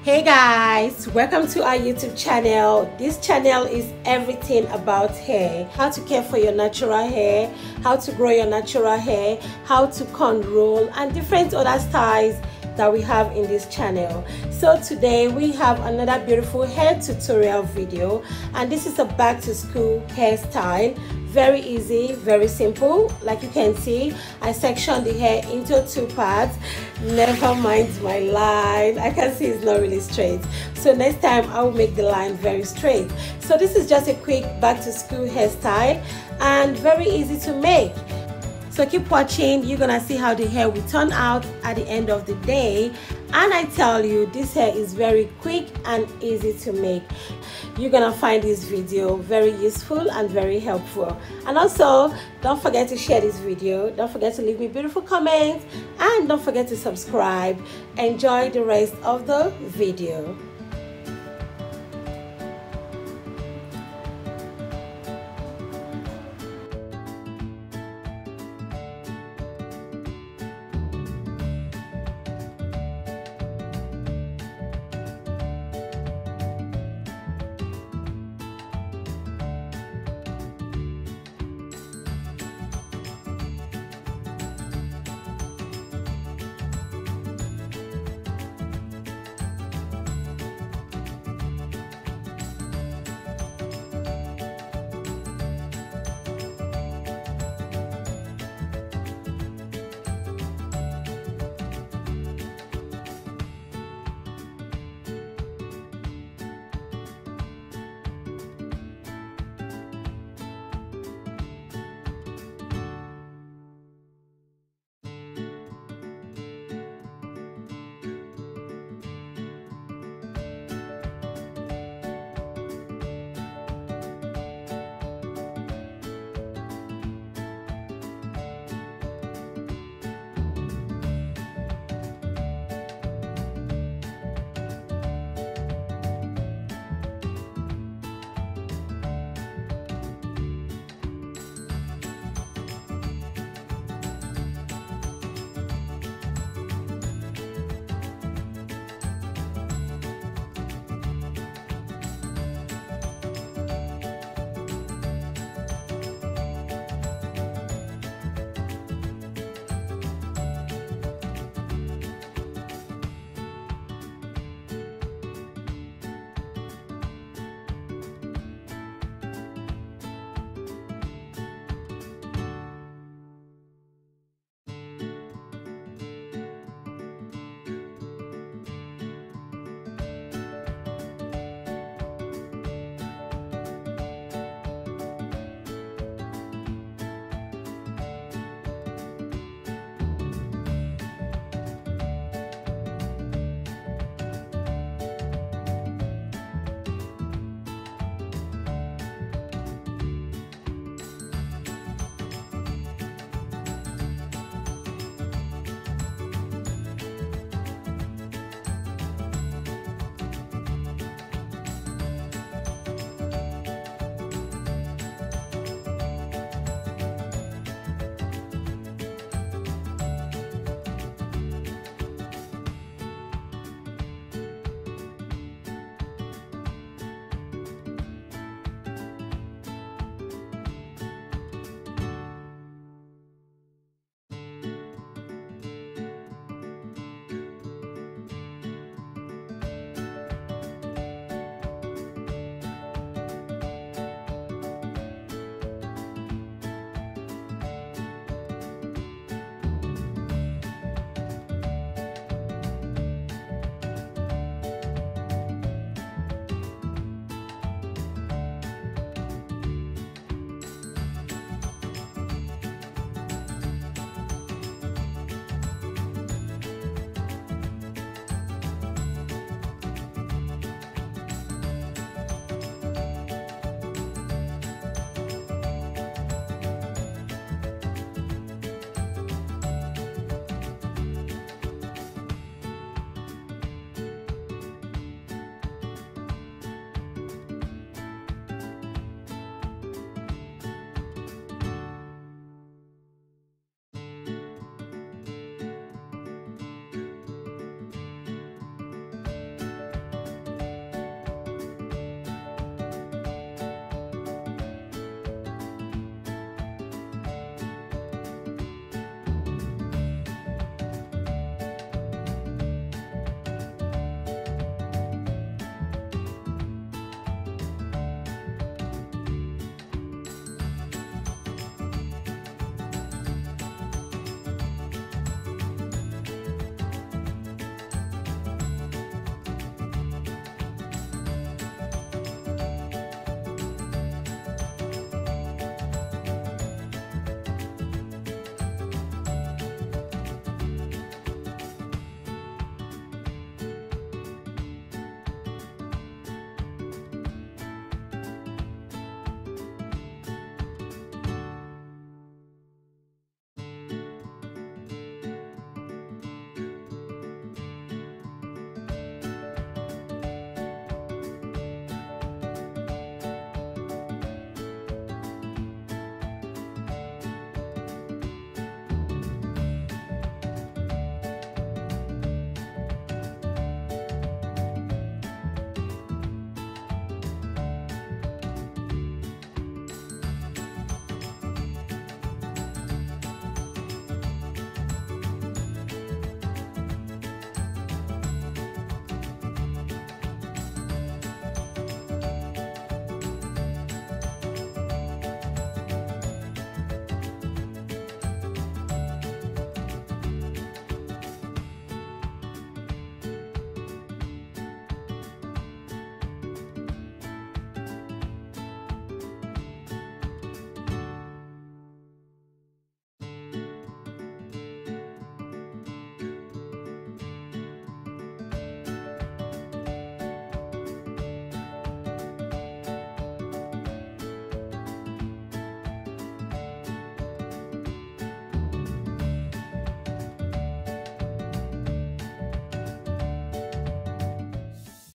Hey guys, welcome to our YouTube channel. This channel is everything about hair, how to care for your natural hair, how to grow your natural hair, how to cornrow, and different other styles that we have in this channel. So today we have another beautiful hair tutorial video, and this is a back to school hairstyle. Very easy, very simple. Like you can see, I sectioned the hair into two parts. Never mind my line. I can see it's not really straight, so next time I will make the line very straight. So this is just a quick back to school hairstyle and very easy to make. So keep watching, you're gonna see how the hair will turn out at the end of the day. And I tell you, this hair is very quick and easy to make. You're gonna find this video very useful and very helpful. And also, don't forget to share this video, don't forget to leave me beautiful comments, and don't forget to subscribe. Enjoy the rest of the video.